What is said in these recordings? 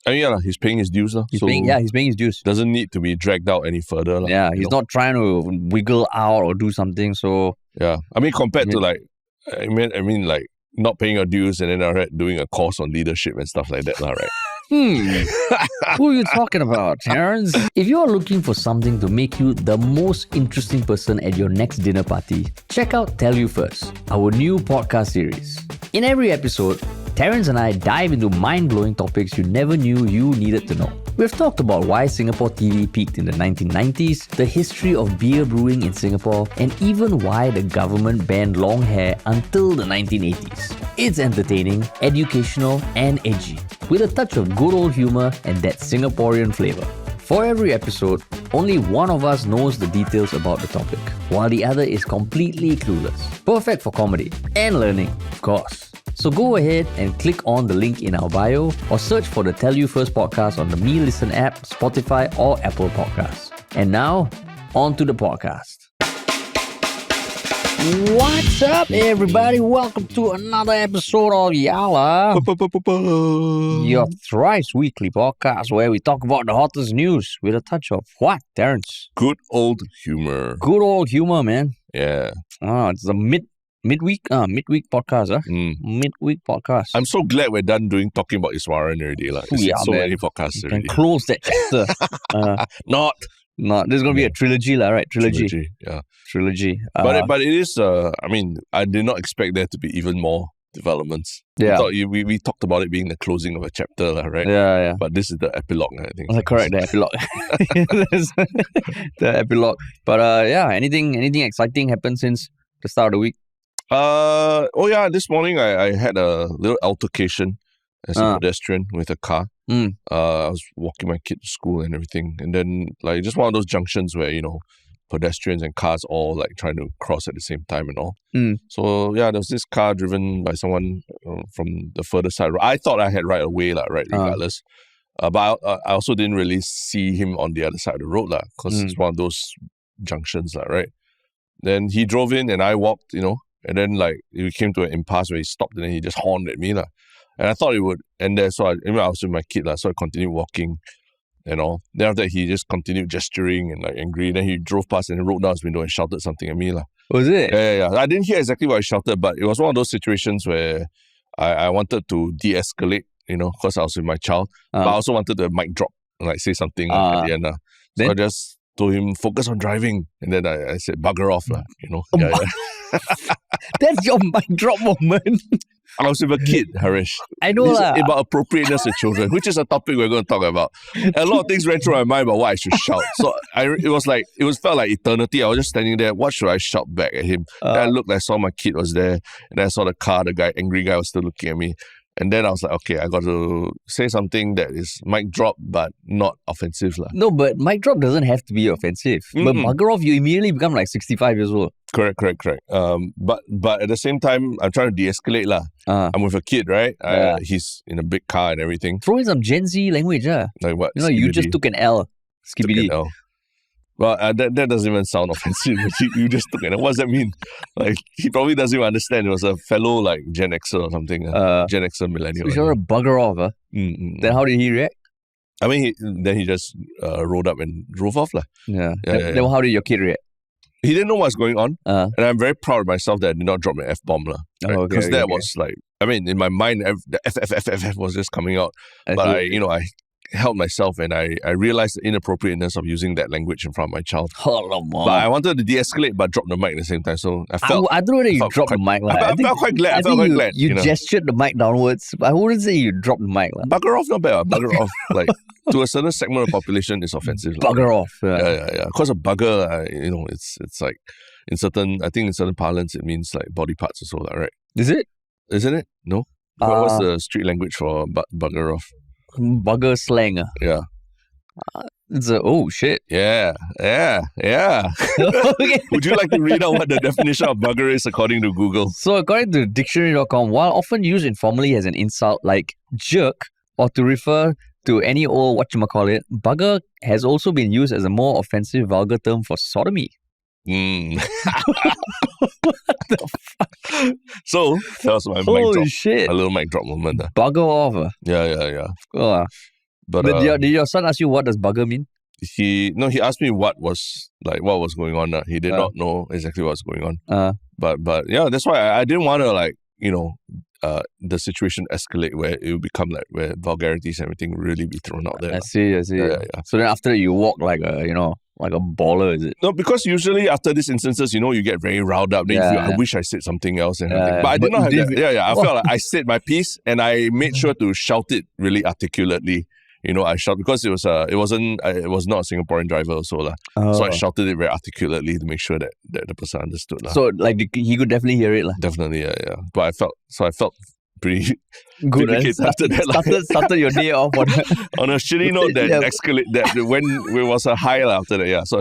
I mean, yeah, he's paying his dues. He's paying his dues. Doesn't need to be dragged out any further. Yeah, he's not trying to wiggle out or do something. So yeah, I mean, compared to like, I mean, like not paying your dues and then doing a course on leadership and stuff like that, right? Who are you talking about, Terrence? If you are looking for something to make you the most interesting person at your next dinner party, check out Tell You First, our new podcast series. In every episode, Terrence and I dive into mind-blowing topics you never knew you needed to know. We've talked about why Singapore TV peaked in the 1990s, the history of beer brewing in Singapore, and even why the government banned long hair until the 1980s. It's entertaining, educational, and edgy, with a touch of good old humor and that Singaporean flavor. For every episode, only one of us knows the details about the topic, while the other is completely clueless. Perfect for comedy and learning, of course. So go ahead and click on the link in our bio or search for the Tell You First podcast on the Me Listen app, Spotify, or Apple Podcasts. And now, on to the podcast. What's up, everybody? Welcome to another episode of Yala, your thrice weekly podcast where we talk about the hottest news with a touch of what, Terrence? Good old humor. Good old humor, man. Yeah. It's the midweek podcast, Midweek podcast. I'm so glad we're done talking about Iswaran already. So many podcasts you already. Can close that chapter. Not. There's going to be a trilogy, right? Trilogy. Yeah. Trilogy. But it is, I mean, I did not expect there to be even more developments. Yeah. We talked about it being the closing of a chapter, right? Yeah. But this is the epilogue, I think. Correct, the epilogue. The epilogue. But anything exciting happened since the start of the week? This morning I had a little altercation as a pedestrian with a car. I was walking my kid to school and everything, and then like just one of those junctions where pedestrians and cars all like trying to cross at the same time and all. So there was this car driven by someone from the further side. I thought I had right away, regardless. But I also didn't really see him on the other side of the road, because it's one of those junctions, right? Then he drove in and I walked, and then like we came to an impasse where he stopped and then he just horned at me, And I thought it would end there, so I was with my kid, so I continued walking and all. Then after that, he just continued gesturing and like angry. Then he drove past and rolled down his window and shouted something at me. Was it? Yeah. I didn't hear exactly what he shouted, but it was one of those situations where I wanted to de-escalate, because I was with my child. But I also wanted to mic drop, like say something at the end. So I just told him, focus on driving. And then I said, bugger off, That's your mic drop moment. I was with a kid, Harish. I know this is about appropriateness with children, which is a topic we're going to talk about. A lot of things ran through my mind about what I should shout. So it felt like eternity. I was just standing there. What should I shout back at him? Then I looked, I saw my kid was there, and I saw the car. The angry guy was still looking at me. And then I was like, okay, I got to say something that is mic drop, but not offensive. No, but mic drop doesn't have to be offensive. But bugger off, you immediately become like 65 years old. Correct. But at the same time, I'm trying to de-escalate. I'm with a kid, right? He's in a big car and everything. Throw in some Gen Z language. Like what? You just took an L. Skibidi. Well, that doesn't even sound offensive. You just took it. What does that mean? Like, he probably doesn't even understand. It was a fellow like Gen Xer or something. Gen Xer millennial. So you're a bugger off, Then how did he react? I mean, he just rolled up and drove off. Yeah. Then how did your kid react? He didn't know what's going on. And I'm very proud of myself that I did not drop an F-bomb. Because that was like, I mean, in my mind, the F was just coming out. But I held myself and I realized the inappropriateness of using that language in front of my child. But I wanted to de-escalate but drop the mic at the same time. So I felt... I don't know whether you dropped the mic. I felt quite glad. I felt quite glad. You gestured the mic downwards. I wouldn't say you dropped the mic. Bugger off, not bad. Bugger off. Like, to a certain segment of the population, it's offensive. Bugger off. Yeah. Because a bugger, it's like, in certain parlance, it means like body parts or so, right? Is it? Isn't it? No? What's the street language for bugger off? Bugger slang. Yeah. It's oh shit. Yeah. Okay. Would you like to read out what the definition of bugger is according to Google? So according to dictionary.com, while often used informally as an insult like jerk or to refer to any old whatchamacallit, bugger has also been used as a more offensive vulgar term for sodomy. What the fuck? So that was my mic drop. Shit. A little mic drop moment. Bugger off. Yeah. But did your son ask you what does bugger mean? He asked me what was going on. He did not know exactly what's going on. But yeah, that's why I didn't want to the situation escalate where it would become like where vulgarities and everything really be thrown out there. I see. Yeah. So then after you walk like a baller, is it? No, because usually after these instances, you get very riled up. Then you feel, I wish I said something else and everything. But I did not have that. Yeah. I felt like I said my piece and I made sure to shout it really articulately. I shouted because it was not a Singaporean driver also lah. So I shouted it very articulately to make sure that the person understood lah. So like he could definitely hear it lah. Definitely, yeah. But I felt pretty good after that. Started your day off on a shitty note that escalated that when it was a high after that. Yeah, so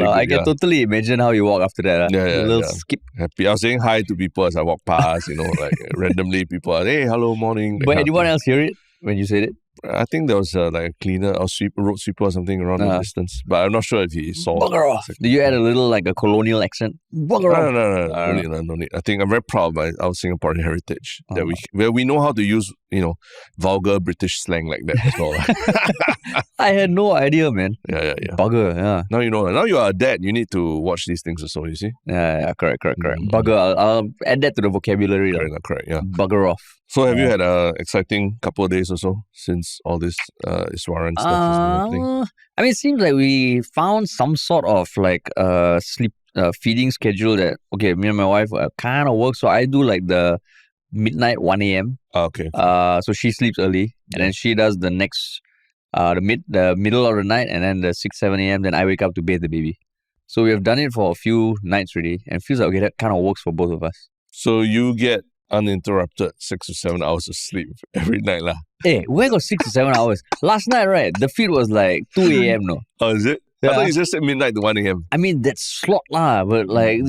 I can totally imagine how you walk after that. Yeah, a little skip. Happy. I was saying hi to people as I walk past. Like randomly people are, hey, hello, morning. But anyone else hear it when you said it? I think there was like a cleaner or road sweeper or something around the distance. But I'm not sure if he saw. Bugger off. Did you add a little like a colonial accent? Bugger off. No. No need. I think I'm very proud of our Singaporean heritage that where we know how to use vulgar British slang like that as well. I had no idea, man. Yeah. Bugger, yeah. Now you know. Now you are a dad. You need to watch these things also. You see? Yeah. Correct. Bugger. I'll add that to the vocabulary. Correct. Yeah. Bugger off. So have you had an exciting couple of days or so since all this Iswaran stuff has been happening? I mean, it seems like we found some sort of like sleep feeding schedule that, okay, me and my wife kind of work. So I do like the midnight 1 a.m. Okay. So she sleeps early and then she does the next, the middle of the night and then the 6, 7 a.m. Then I wake up to bathe the baby. So we have done it for a few nights already and it feels like, okay, that kind of works for both of us. So you get uninterrupted 6 to 7 hours of sleep every night lah. Hey, where got 6 to 7 hours? Last night, right, the feed was like 2 a.m. no? Oh, is it? Yeah. I thought you just said midnight to 1 a.m. I mean, that's slot lah, but like,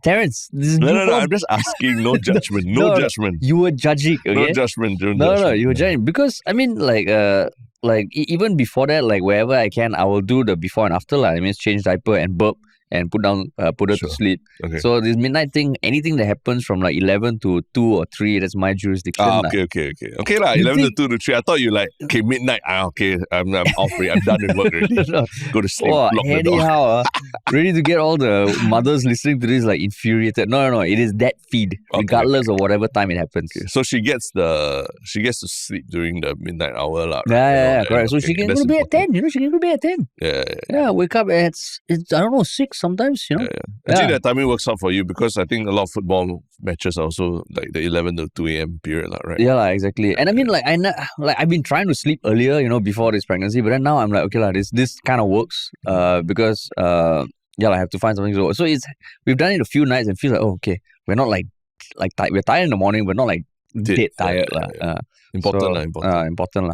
Terrence, this is No, I'm just asking, no judgment, no judgment. You were judging, okay? No judgment, No, you were judging. Because, I mean, even before that, like, wherever I can, I will do the before and after lah. I mean, change diaper and burp and put her to sleep. Okay. So this midnight thing, anything that happens from like 11 to 2 or 3, that's my jurisdiction. Okay. Okay lah, 11 to 2 to 3. I thought you like, okay, midnight, okay, I'm off free. I'm done with work already. Go to sleep, lock the door. Anyhow, ready to get all the mothers listening to this like infuriated. No, it is that feed, regardless of whatever time it happens. Okay. So she gets to sleep during the midnight hour lah. Right? Yeah, correct. So she can go to bed at 10, she can go to bed at 10. Yeah, wake up at, I don't know, 6 sometimes, Actually, that timing works out for you because I think a lot of football matches are also like the 11 to 2 a.m. period, right? Yeah, exactly. And I mean, like I've been trying to sleep earlier, before this pregnancy, but then now I'm like, okay, this kind of works because I have to find something to. So we've done it a few nights and feel like, oh, okay, we're not like tired. We're tired in the morning, but not like dead tired. Important.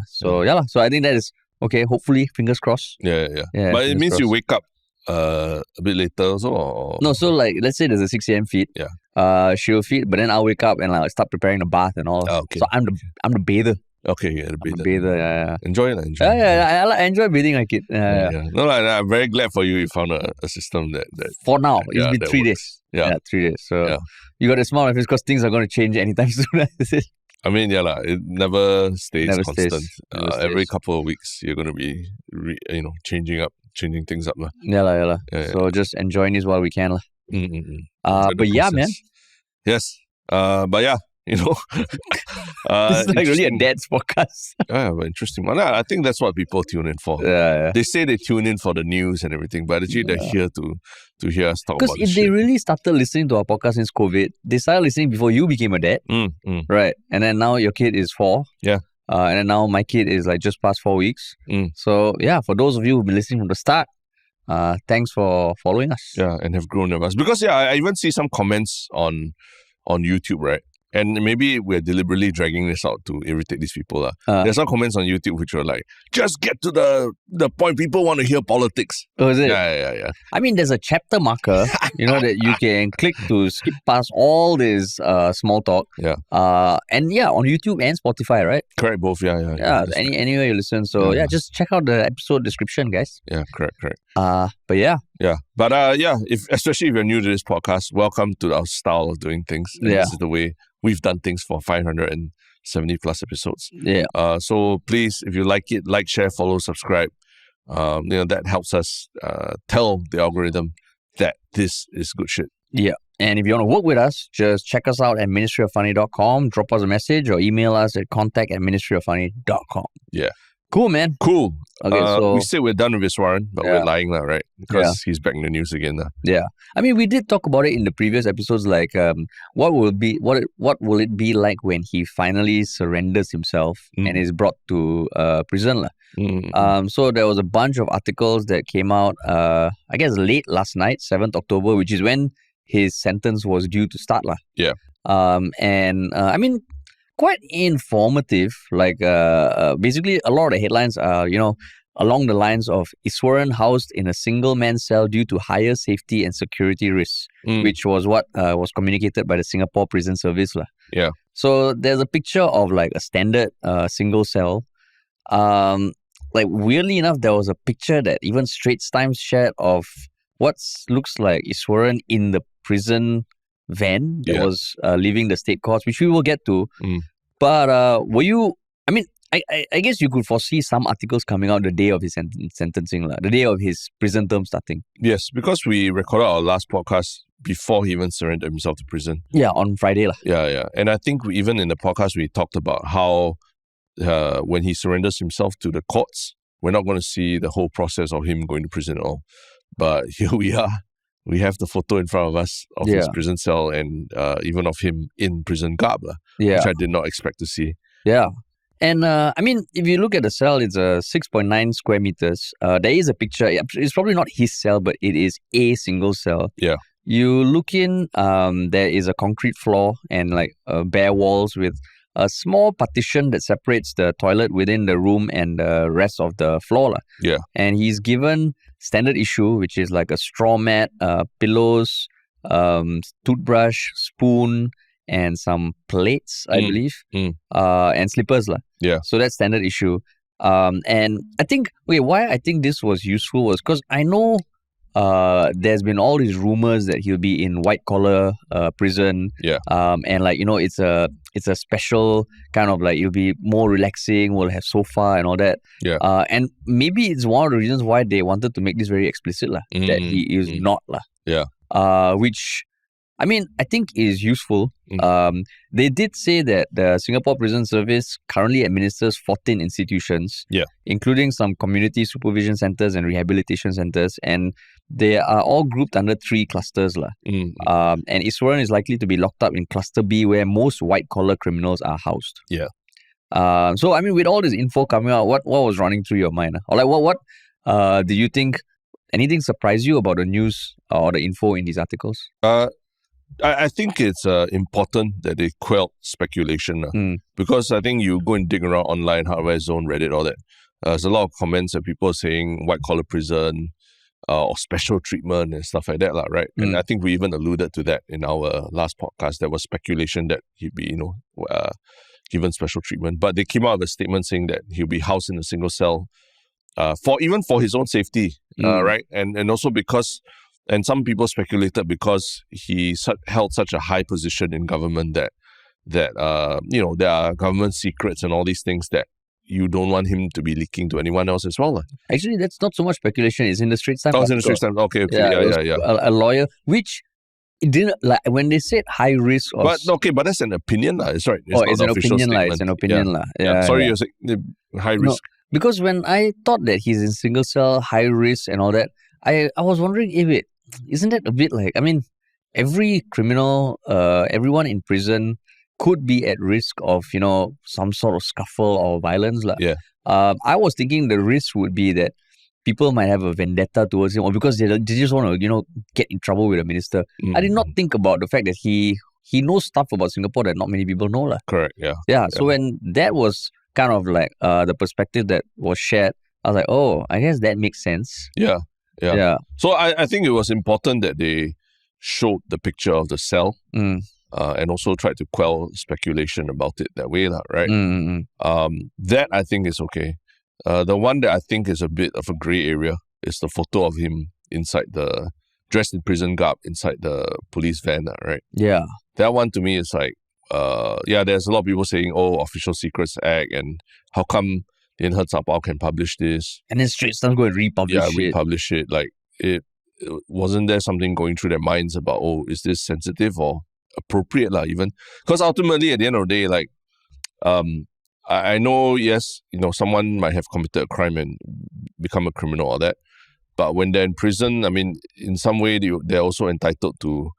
So so I think that is okay. Hopefully, fingers crossed. Yeah. But it means you wake up a bit later also? Or? No, so like, let's say there's a 6 a.m. feed. Yeah. She'll feed, but then I'll wake up and I'll start preparing the bath and all. Okay. So I'm the bather. Okay, yeah, the bather. I'm the bather, yeah. Enjoy it. I enjoy bathing like it. No, I'm very glad for you found a system that for now, it's been 3 days. Yeah, 3 days. So you got to smile because things are going to change anytime soon. I mean, it never stays constant. Every couple of weeks, you're going to be, changing things up. Yeah. So just enjoying this while we can. But yeah, man. Yes. But yeah, this is like really a dad's podcast. Yeah, but interesting one. I think that's what people tune in for. Yeah. They say they tune in for the news and everything, but actually they're here to hear us talk about Because if they really started listening to our podcast since COVID, they started listening before you became a dad. Right. And then now your kid is 4. Yeah. And then now my kid is like just past 4 weeks. So yeah, for those of you who've been listening from the start, thanks for following us. Yeah, and have grown with us. Because I even see some comments on YouTube, right? And maybe we're deliberately dragging this out to irritate these people. There's some comments on YouTube which are like, just get to the point. People want to hear politics. Oh, is it? Yeah. I mean, there's a chapter marker, that you can click to skip past all this small talk. Yeah. And on YouTube and Spotify, right? Correct, both. Yeah. Anywhere you listen. So just check out the episode description, guys. Yeah, correct. But yeah. Yeah. But especially if you're new to this podcast, welcome to our style of doing things. And this is the way we've done things for 560 70 plus episodes. Yeah. So please, if you like it, like, share, follow, subscribe. That helps us tell the algorithm that this is good shit. Yeah. And if you want to work with us, just check us out at ministryoffunny.com, drop us a message or email us at contact@ministryoffunny.com. Yeah. Cool, man. Cool. Okay, so we say we're done with Iswaran, but we're lying now, right? Because he's back in the news again now. Yeah. I mean, we did talk about it in the previous episodes, like what will it be like when he finally surrenders himself and is brought to prison. So there was a bunch of articles that came out, I guess late last night, 7th October, which is when his sentence was due to start. Yeah. I mean, quite informative. Like basically, a lot of the headlines are, along the lines of Iswaran housed in a single man cell due to higher safety and security risks, which was what was communicated by the Singapore Prison Service. Yeah. So there's a picture of like a standard single cell. Like weirdly enough, there was a picture that even Straits Times shared of what looks like Iswaran in the prison van that was leaving the state courts, which we will get to. But were you? I mean, I guess you could foresee some articles coming out the day of his sentencing, the day of his prison term starting. Yes, because we recorded our last podcast before he even surrendered himself to prison. Yeah, on Friday. Yeah. And I think even in the podcast, we talked about how when he surrenders himself to the courts, we're not going to see the whole process of him going to prison at all. But here we are. We have the photo in front of us of his prison cell and even of him in prison garb, which I did not expect to see. Yeah. And I mean, if you look at the cell, it's 6.9 square meters. There is a picture. It's probably not his cell, but it is a single cell. Yeah. You look in, there is a concrete floor and like bare walls with a small partition that separates the toilet within the room and the rest of the floor. Yeah. And he's given standard issue, which is like a straw mat, pillows, toothbrush, spoon, and some plates, I believe, and slippers. Yeah. So that's standard issue. And I think, why I think this was useful was because I know there's been all these rumors that he'll be in white collar prison. Yeah. And like, it's a special kind of like, it'll be more relaxing, we'll have sofa and all that. Yeah. And maybe it's one of the reasons why they wanted to make this very explicit, that he is not. Yeah. Which, I mean, I think is useful. They did say that the Singapore Prison Service currently administers 14 institutions, including some community supervision centers and rehabilitation centers, and they are all grouped under 3 clusters. And Iswaran is likely to be locked up in Cluster B, where most white-collar criminals are housed. Yeah. So, I mean, with all this info coming out, what was running through your mind? Or like, what do you think, anything surprise you about the news or the info in these articles? I think it's important that they quell speculation because I think you go and dig around online, Hardware Zone, Reddit, all that. There's a lot of comments that people are saying white-collar prison or special treatment and stuff like that, right? And I think we even alluded to that in our last podcast. There was speculation that he'd be, given special treatment. But they came out with a statement saying that he'll be housed in a single cell for his own safety, right? And also because... And some people speculated because he held such a high position in government that there are government secrets and all these things that you don't want him to be leaking to anyone else as well. Actually, that's not so much speculation. It's in the Straits Times. Oh, it's in the Straits Times. Okay. Yeah. A lawyer, which it didn't like when they said high risk. But that's an opinion, It's right. It's an opinion, It's an opinion, Sorry, you're saying high risk. No, because when I thought that he's in single cell, high risk, and all that, I was wondering if isn't that a bit like, I mean, every criminal, everyone in prison could be at risk of, some sort of scuffle or violence. Yeah. I was thinking the risk would be that people might have a vendetta towards him or because they just want to, get in trouble with a minister. I did not think about the fact that he knows stuff about Singapore that not many people know. Correct, yeah. Yeah, so when that was kind of like the perspective that was shared, I was like, oh, I guess that makes sense. Yeah. So I think it was important that they showed the picture of the cell and also tried to quell speculation about it that way, right? That I think is okay. The one that I think is a bit of a grey area is the photo of him dressed in prison garb inside the police van, right? Yeah. That one to me is like, there's a lot of people saying, Official Secrets Act, and how come Lian He Zapao can publish this? And then Straits Times go and republish it. Republish it. Like, it wasn't there something going through their minds about, is this sensitive or appropriate even? Because ultimately, at the end of the day, like, I know, yes, someone might have committed a crime and become a criminal or that, but when they're in prison, I mean, in some way, they're also entitled to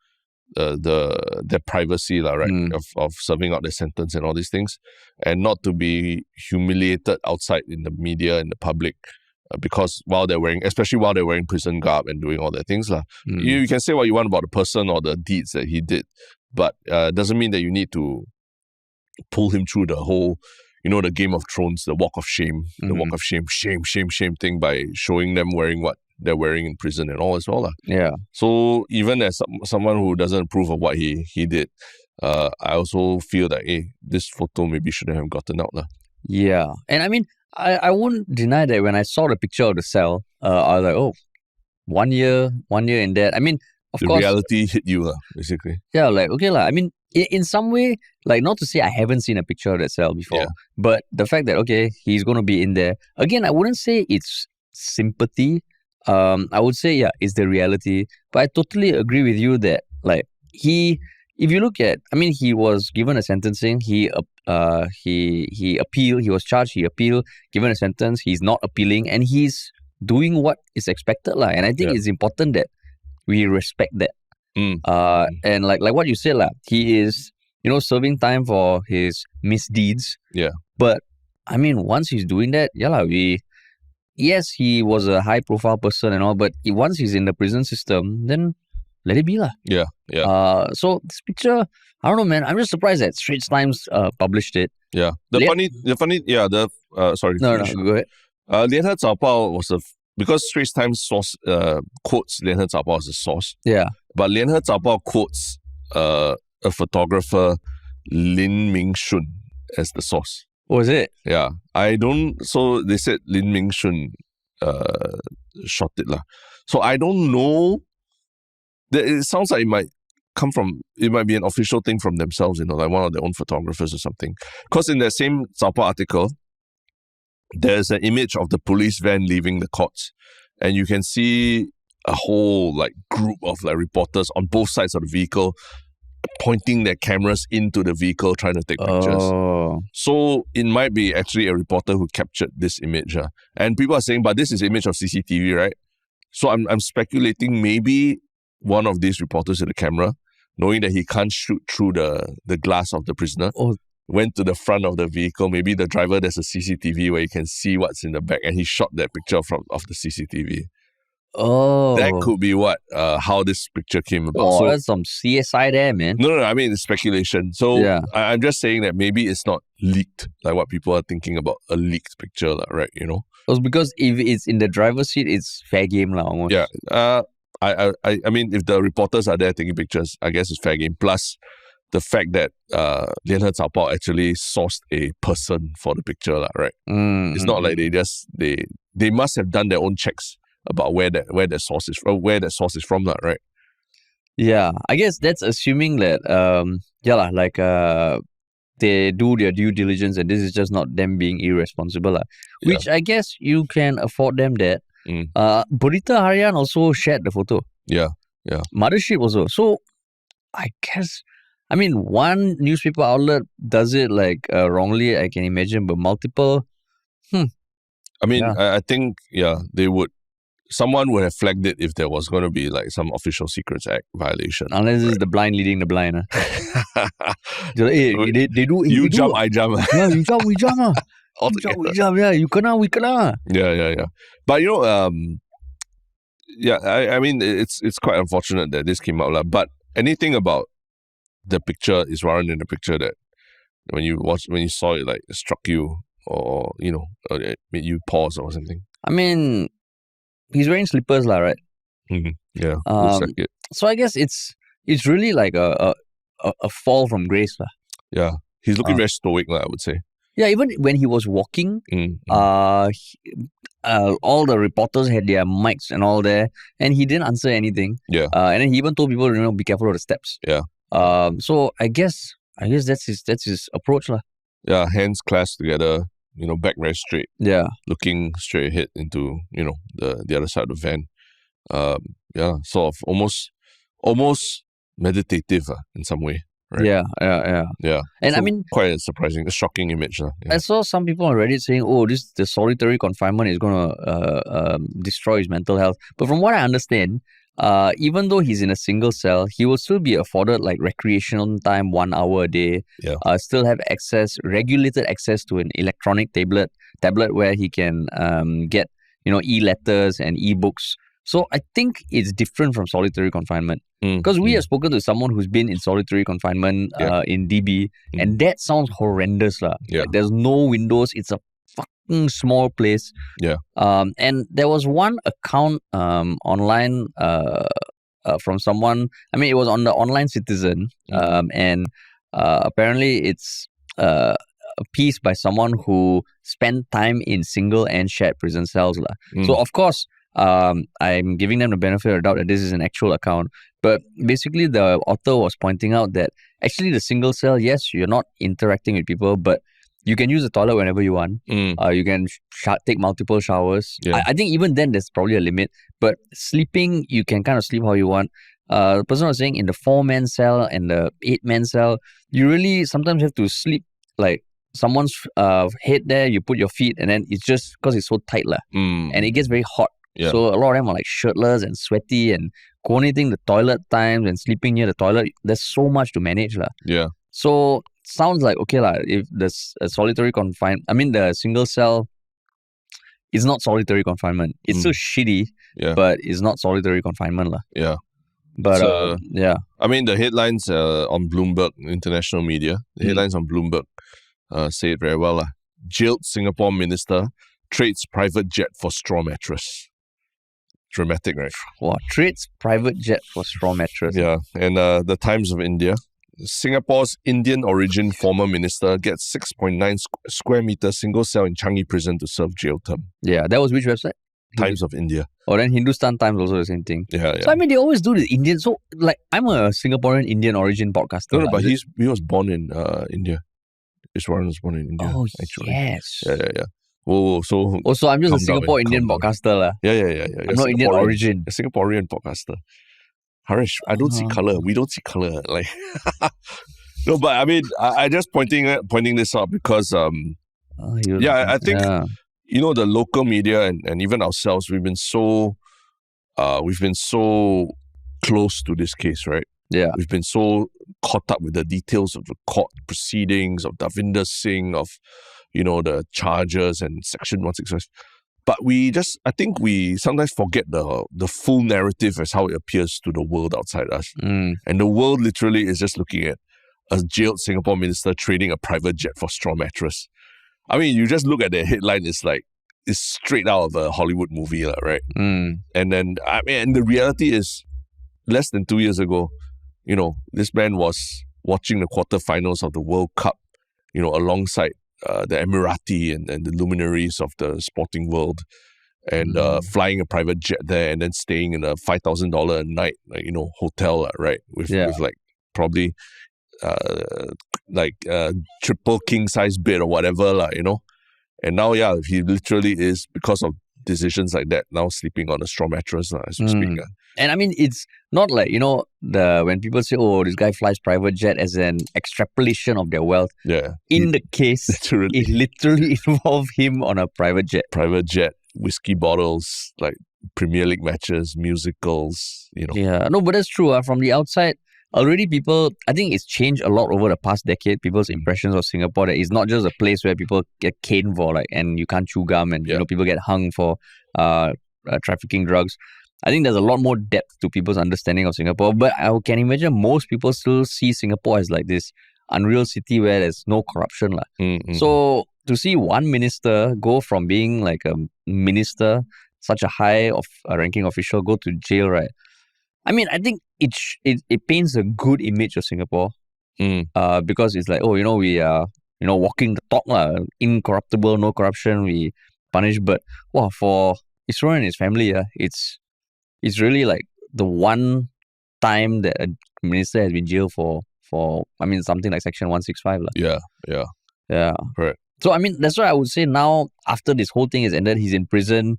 their privacy, right? Of serving out their sentence and all these things, and not to be humiliated outside in the media and the public, because especially while they're wearing prison garb and doing all their things. You can say what you want about the person or the deeds that he did, but doesn't mean that you need to pull him through the whole, the Game of Thrones, the walk of shame, the walk of shame thing by showing them wearing what they're wearing in prison and all as well. Yeah. So even as someone who doesn't approve of what he did, I also feel that, this photo maybe shouldn't have gotten out. Yeah. And I mean, I won't deny that when I saw the picture of the cell, I was like, 1 year in that. I mean, of course. The reality hit you, basically. Yeah, like, okay, I mean, in some way, like, not to say I haven't seen a picture of that cell before, but the fact that, okay, he's going to be in there. Again, I wouldn't say it's sympathy. I would say, it's the reality. But I totally agree with you that, like, if you look at, I mean, he was given a sentencing, he appealed, he was charged, he appealed, given a sentence, he's not appealing, and he's doing what is expected. And I think it's important that we respect that. And like what you said, he is, serving time for his misdeeds. Yeah. But, I mean, once he's doing that, yes, he was a high-profile person and all, but once he's in the prison system, then let it be. Yeah. So this picture, I don't know, man. I'm just surprised that Straits Times published it. Yeah. Sorry. No, go ahead. Lian He Zapao was because Straits Times source quotes Lian He Zapao as a source. Yeah. But Lian He Zapao quotes a photographer, Lin Ming Shun, as the source. Was it? Yeah. So they said Lin Ming Shun shot it. So I don't know. It sounds like it might be an official thing from themselves, like one of their own photographers or something. Because in that same Zapao article, there's an image of the police van leaving the courts. And you can see a whole group of reporters on both sides of the vehicle pointing their cameras into the vehicle trying to take pictures. So it might be actually a reporter who captured this image. And people are saying, but this is image of CCTV, right? So I'm speculating maybe one of these reporters with the camera, knowing that he can't shoot through the glass of the prisoner, went to the front of the vehicle. Maybe the driver, there's a CCTV where you can see what's in the back, and he shot that picture of the CCTV. That could be how this picture came about. So that's some CSI there, man. No, I mean, it's speculation. So I'm just saying that maybe it's not leaked, like what people are thinking about a leaked picture, right? It's because if it's in the driver's seat, it's fair game, almost. Yeah. I mean, if the reporters are there taking pictures, I guess it's fair game. Plus, the fact that Lian He Zapao actually sourced a person for the picture, right? It's not like they must have done their own checks about where that source is from, right? Yeah, I guess that's assuming that they do their due diligence, and this is just not them being irresponsible, which I guess you can afford them that. Berita Harian also shared the photo. Yeah. Mothership also. So I guess, I mean, one newspaper outlet does it wrongly, I can imagine, but multiple. I mean, I think they would. Someone would have flagged it if there was going to be some Official Secrets Act violation. Unless it's the blind leading the blind. They do. You jump, I jump. Yeah, you jump, we jump. We jump. Yeah, you cannot, we cannot. Yeah. But I mean, it's quite unfortunate that this came out. But anything about the picture, Iswaran, in the picture, that when you saw it, it struck you, or or it made you pause or something? I mean, he's wearing slippers, right? Mm-hmm. Yeah, looks like it. So I guess it's really like a fall from grace, Yeah, he's looking very stoic, I would say. Yeah, even when he was walking, all the reporters had their mics and all there, and he didn't answer anything. Yeah. And then he even told people, be careful of the steps. Yeah. So I guess, I guess that's his approach lah. Yeah, hands clasped together, back very straight. Yeah. Looking straight ahead into, the other side of the van. Sort of almost meditative in some way. Right? Yeah. And so I mean, quite a surprising, a shocking image. Yeah. I saw some people on Reddit saying, the solitary confinement is going to destroy his mental health. But from what I understand, even though he's in a single cell, he will still be afforded like recreational time, 1 hour a day. Yeah. Still have regulated access to an electronic tablet where he can get, e-letters and e-books. So I think it's different from solitary confinement. Because we have spoken to someone who's been in solitary confinement in DB, and that sounds horrendous. Yeah. Like, there's no windows. It's a fucking small place. Yeah. And there was one account online from someone. I mean, it was on the Online Citizen, and apparently it's a piece by someone who spent time in single and shared prison cells. So of course, I'm giving them the benefit of the doubt that this is an actual account. But basically, the author was pointing out that actually the single cell, yes, you're not interacting with people, but you can use the toilet whenever you want. You can take multiple showers. Yeah. I think even then there's probably a limit. But sleeping, you can kind of sleep how you want. The person was saying in the 4-man cell and the 8-man cell, you really sometimes have to sleep like someone's head there, you put your feet, and then it's just because it's so tight. And it gets very hot. Yeah. So a lot of them are like shirtless and sweaty and coordinating the toilet times and sleeping near the toilet. There's so much to manage. Yeah. So sounds like, okay, if there's a solitary confinement, I mean, the single cell is not solitary confinement. It's still shitty, but it's not solitary confinement. Yeah. But, yeah. I mean, the headlines on Bloomberg, international media, the headlines on Bloomberg say it very well. Jailed Singapore minister trades private jet for straw mattress. Dramatic, right? Wow, trades private jet for straw mattress. Yeah, and the Times of India. Singapore's Indian origin former minister gets 6.9 square meter single cell in Changi Prison to serve jail term. Yeah, that was which website? Times of India. Oh, then Hindustan Times also the same thing. Yeah. So I mean, they always do the Indian. So like, I'm a Singaporean Indian origin podcaster. No, but he was born in India. Iswaran was born in India. Oh, actually. yes. Yeah. Oh, so I'm just a Singapore Indian podcaster. Yeah. I'm not Indian origin. A Singaporean podcaster. Harish, I don't see color. We don't see color. Like, no, but I mean, I just pointing this out because, I think, the local media and even ourselves, we've been so close to this case, right? Yeah. We've been so caught up with the details of the court proceedings, of Davinder Singh, of, the charges and Section 165. But I think we sometimes forget the full narrative as how it appears to the world outside us. And the world literally is just looking at a jailed Singapore minister trading a private jet for straw mattress. I mean, you just look at the headline, it's straight out of a Hollywood movie, right? And then, and the reality is, less than 2 years ago, this man was watching the quarterfinals of the World Cup, alongside the Emirati and the luminaries of the sporting world, and flying a private jet there, and then staying in a $5,000 a night, hotel, right? With like probably triple king size bed or whatever, And now, he literally is, because of decisions like that, now sleeping on a straw mattress as we speak. And I mean, it's not like, when people say, this guy flies private jet as an extrapolation of their wealth. Yeah. In the case, it literally involved him on a private jet. Private jet, whiskey bottles, like Premier League matches, musicals, Yeah, no, but that's true. From the outside, already people, I think it's changed a lot over the past decade, people's impressions of Singapore, that it's not just a place where people get caned for, and you can't chew gum, and people get hung for trafficking drugs. I think there's a lot more depth to people's understanding of Singapore, but I can imagine most people still see Singapore as like this unreal city where there's no corruption. So to see one minister go from being like a minister, such a high ranking official, go to jail, right? I mean, I think it paints a good image of Singapore, because it's like, we are, walking the talk, incorruptible, no corruption, we punish. But for Iswaran and his family, it's really like the one time that a minister has been jailed for for something like Section 165. Yeah. Yeah. Correct. So, that's why I would say now, after this whole thing is ended, he's in prison,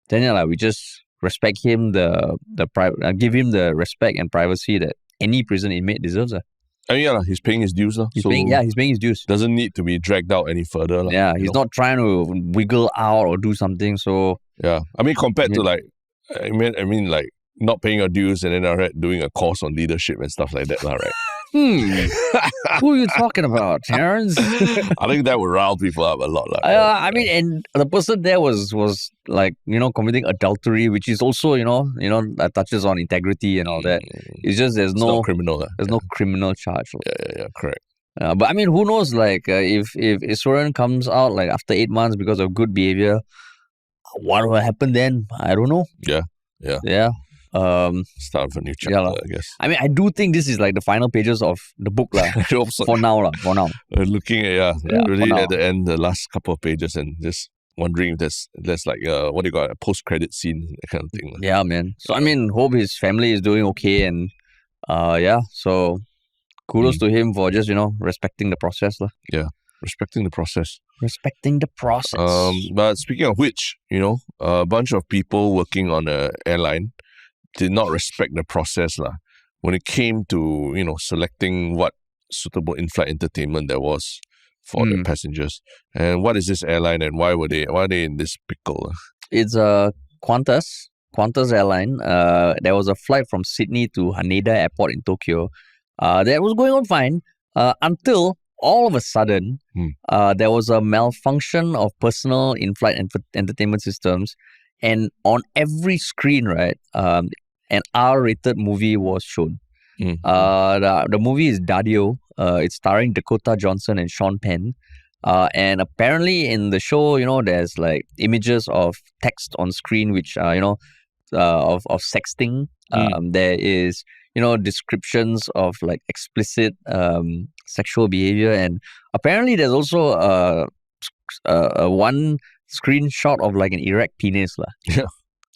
then we just respect him, give him the respect and privacy that any prison inmate deserves. He's paying his dues. He's paying his dues. Doesn't need to be dragged out any further. He's not trying to wiggle out or do something. So yeah, compared to not paying your dues and then doing a course on leadership and stuff like that, right? Who are you talking about, Terrence? I think that would rile people up a lot. And the person there was committing adultery, which is also that touches on integrity and all that. It's just there's no criminal. There's no criminal charge. Yeah, correct. But who knows? If Iswaran comes out after 8 months because of good behavior, what will happen then? I don't know. Yeah. Start of a new chapter, I guess. I do think this is the final pages of the book for now. Looking at really at the end, the last couple of pages, and just wondering if there's what do you got, a post-credit scene, that kind of thing. Yeah, man. So hope his family is doing okay, and so kudos to him for just respecting the process. Yeah, respecting the process. But speaking of which, a bunch of people working on an airline did not respect the process when it came to selecting what suitable in-flight entertainment there was for the passengers. And what is this airline, and why are they in this pickle? It's a Qantas airline. There was a flight from Sydney to Haneda Airport in Tokyo. That was going on fine until all of a sudden there was a malfunction of personal in-flight entertainment systems, and on every screen, right, an R-rated movie was shown. The movie is Daddio. It's starring Dakota Johnson and Sean Penn. And apparently in the show, there's images of text on screen, which of sexting. There is descriptions of explicit sexual behavior, and apparently there's also one screenshot of an erect penis. Yeah.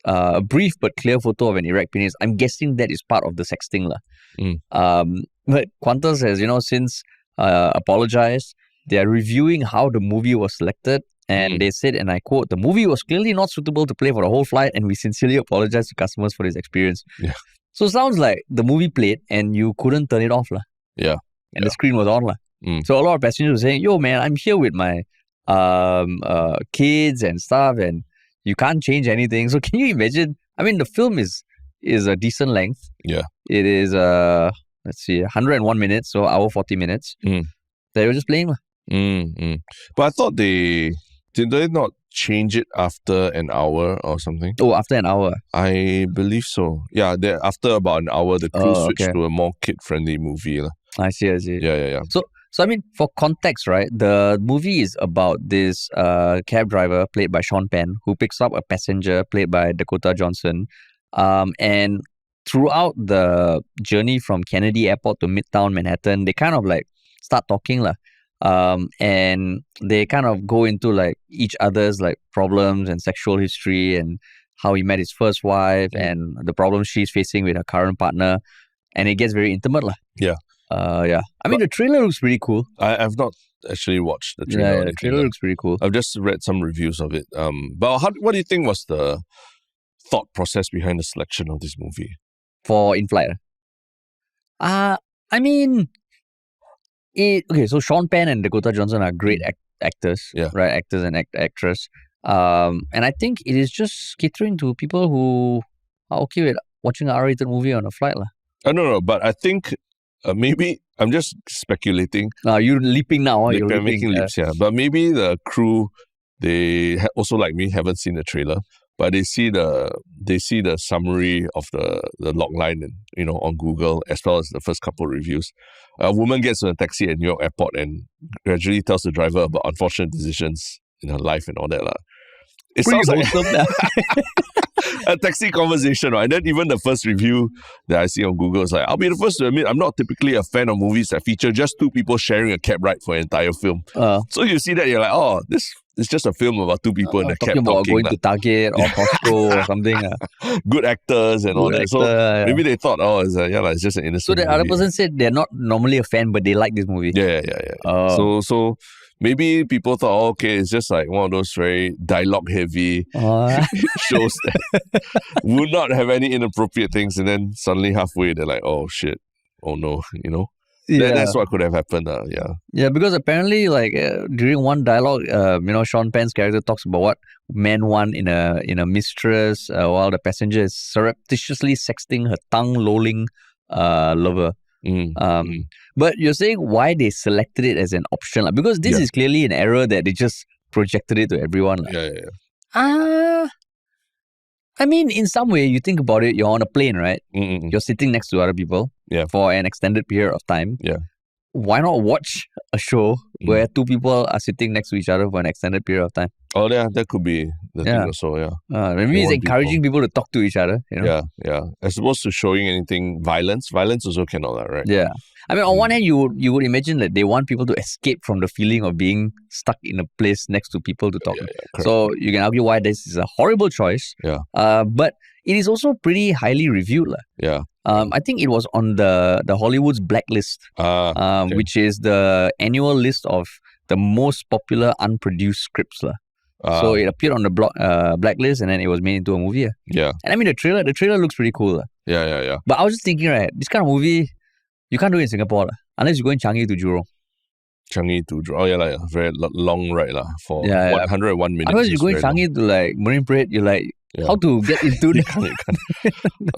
A brief but clear photo of an erect penis. I'm guessing that is part of the sexting. But Qantas has, since apologized. They are reviewing how the movie was selected, and they said, and I quote, "The movie was clearly not suitable to play for the whole flight, and we sincerely apologize to customers for this experience." Yeah. So it sounds like the movie played and you couldn't turn it off. Yeah. And the screen was on. So a lot of passengers were saying, "Yo, man, I'm here with my kids and stuff, and you can't change anything." So can you imagine? The film is a decent length. Yeah. It is 101 minutes, so hour 40 minutes. They were just playing. But I thought did they not change it after an hour or something? Oh, after an hour? I believe so. Yeah, after about an hour, the crew switched to a more kid-friendly movie. I see. Yeah. So for context, right, the movie is about this cab driver played by Sean Penn who picks up a passenger played by Dakota Johnson. And throughout the journey from Kennedy Airport to Midtown Manhattan, they kind of start talking. And they kind of go into each other's problems and sexual history and how he met his first wife and the problems she's facing with her current partner, and it gets very intimate. Yeah. The trailer looks pretty cool. I've not actually watched the trailer. Yeah, the trailer looks pretty cool. I've just read some reviews of it. But what do you think was the thought process behind the selection of this movie? For in-flight? So Sean Penn and Dakota Johnson are great actors, right? Actors and actress. And I think it is just catering to people who are okay with watching an R-rated movie on a flight. No, but I think maybe I'm just speculating. You're leaping now. You're making leaps, yeah. But maybe the crew, they also like me, haven't seen the trailer, but they see the summary of the log line on Google, as well as the first couple of reviews. A woman gets in a taxi at New York Airport and gradually tells the driver about unfortunate decisions in her life and all that. It sounds like a taxi conversation, right? And then even the first review that I see on Google is I'll be the first to admit I'm not typically a fan of movies that feature just two people sharing a cab ride for an entire film. So you see that, you're like, oh, this it's just a film about two people in a cab talking about going to Target or Costco or something. Good actors and all that. So maybe they thought, it's just an innocent So the movie. other person said they're not normally a fan, but they like this movie. Yeah. So maybe people thought, okay, it's just like one of those very dialogue-heavy shows that would not have any inappropriate things, and then suddenly halfway they're like, oh shit, oh no, That's what could have happened. Yeah, because apparently, like during one dialogue, Sean Penn's character talks about what men want in a mistress, while the passenger is surreptitiously sexting her tongue-lolling lover. But you're saying why they selected it as an option, because this is clearly an error that they just projected it to everyone. I mean, in some way, you think about it, you're on a plane, right? You're sitting next to other people for an extended period of time. Why not watch a show where two people are sitting next to each other for an extended period of time? Oh, yeah, that could be the thing also, Maybe it's encouraging people to talk to each other, Yeah. As opposed to showing anything violence. Violence also cannot, right? Yeah. I mean, on one hand, you would imagine that they want people to escape from the feeling of being stuck in a place next to people to talk. So you can argue why this is a horrible choice. But it is also pretty highly reviewed. I think it was on the Hollywood's blacklist, which is the annual list of the most popular unproduced scripts. So it appeared on the blacklist, and then it was made into a movie. And I mean, the trailer looks pretty cool. But I was just thinking, right, this kind of movie, you can't do it in Singapore unless you go in Changi to Jurong. Very long ride for 101 minutes. Otherwise, you go in Changi to like Marine Parade, you're like, how to get into you can't.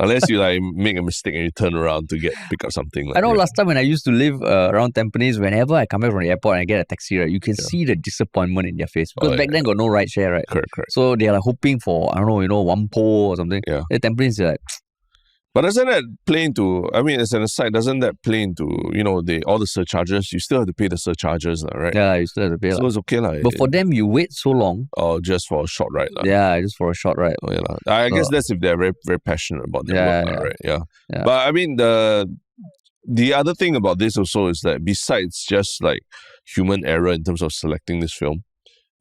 Unless you like make a mistake and you turn around to pick up something. I know last time when I used to live around Tampines, whenever I come back from the airport and I get a taxi, right, you can see the disappointment in their face. Because back then got no ride share, right? Correct. So they're like hoping for, I don't know, one pole or something. At Tampines, they're like... But doesn't that play into, as an aside, doesn't that play into, all the surcharges? You still have to pay the surcharges, right? Yeah, you still have to pay. So it's okay. But for them, you wait so long. Oh, just for a short ride. Yeah, just for a short ride. I guess that's if they're very, very passionate about their work, right? Yeah. But I mean, the other thing about this also is that besides just like human error in terms of selecting this film,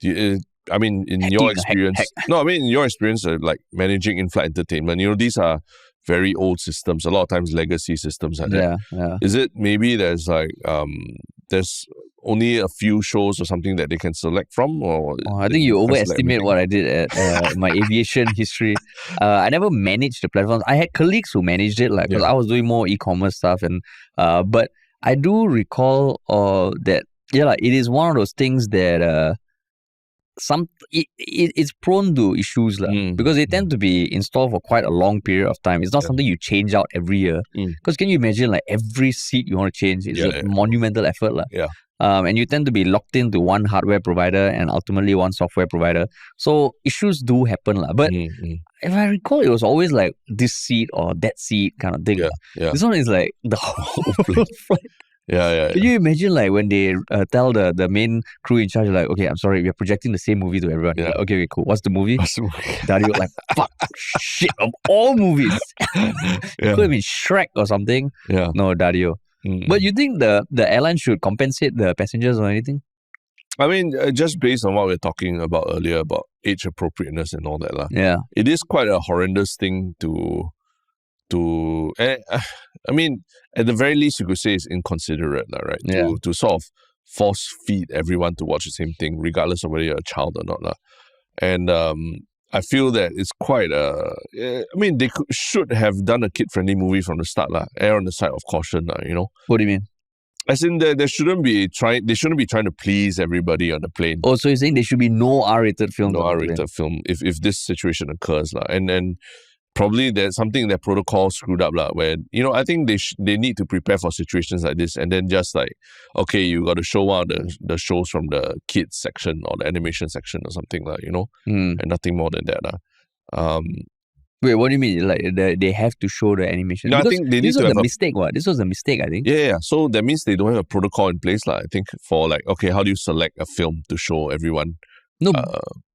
in your experience, like managing in-flight entertainment, these are very old systems, a lot of times legacy systems like that. Is it maybe there's like there's only a few shows or something that they can select from? Or I think you overestimate what I did at my aviation history. I never managed the platforms. I had colleagues who managed it, because I was doing more e-commerce stuff, and but I do recall that it is one of those things that it's prone to issues because they tend to be installed for quite a long period of time. It's not something you change out every year. Because can you imagine, like, every seat you want to change is a monumental effort. And you tend to be locked into one hardware provider and ultimately one software provider. So issues do happen. But if I recall, it was always like this seat or that seat kind of thing. This one is like the whole flight. Can you imagine, like, when they tell the main crew in charge, like, okay, I'm sorry, we're projecting the same movie to everyone. Like, okay, cool. What's the movie? Dario, like, fuck, shit, of all movies. It could have been Shrek or something. No, Dario. But you think the airline should compensate the passengers or anything? I mean, just based on what we were talking about earlier about age appropriateness and all that. It is quite a horrendous thing to I mean, at the very least, you could say it's inconsiderate, right? To sort of force feed everyone to watch the same thing, regardless of whether you're a child or not. And I feel that it's quite they should have done a kid-friendly movie from the start, err on the side of caution, What do you mean? As in, they shouldn't be trying to please everybody on the plane. Oh, so you're saying there should be no R-rated film? No R-rated film if this situation occurs, and probably there's something in their protocol screwed up, where, I think they need to prepare for situations like this, and then just like, okay, you got to show one of the shows from the kids section or the animation section or something, and nothing more than that. Wait, what do you mean? Like, they have to show the animation? No, I think they need to have a mistake. This was a mistake, I think. Yeah. So that means they don't have a protocol in place, I think, for like, okay, how do you select a film to show everyone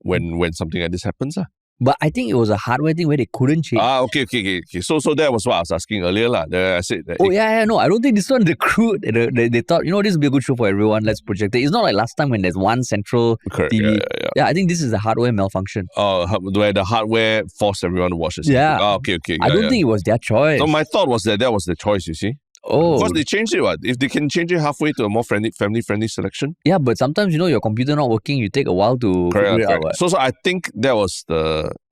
when something like this happens? But I think it was a hardware thing where they couldn't change. Okay. So that was what I was asking earlier, lah. I said that. No, I don't think this one, the crew, they thought, this will be a good show for everyone, let's project it. It's not like last time when there's one central TV. Yeah, I think this is a hardware malfunction. Where the hardware forced everyone to watch the same thing. Okay. I don't think it was their choice. So my thought was that was the choice, you see. Because they changed it, what? If they can change it halfway to a more family-friendly selection. Yeah, but sometimes, your computer not working, you take a while to figure it out. So I think that was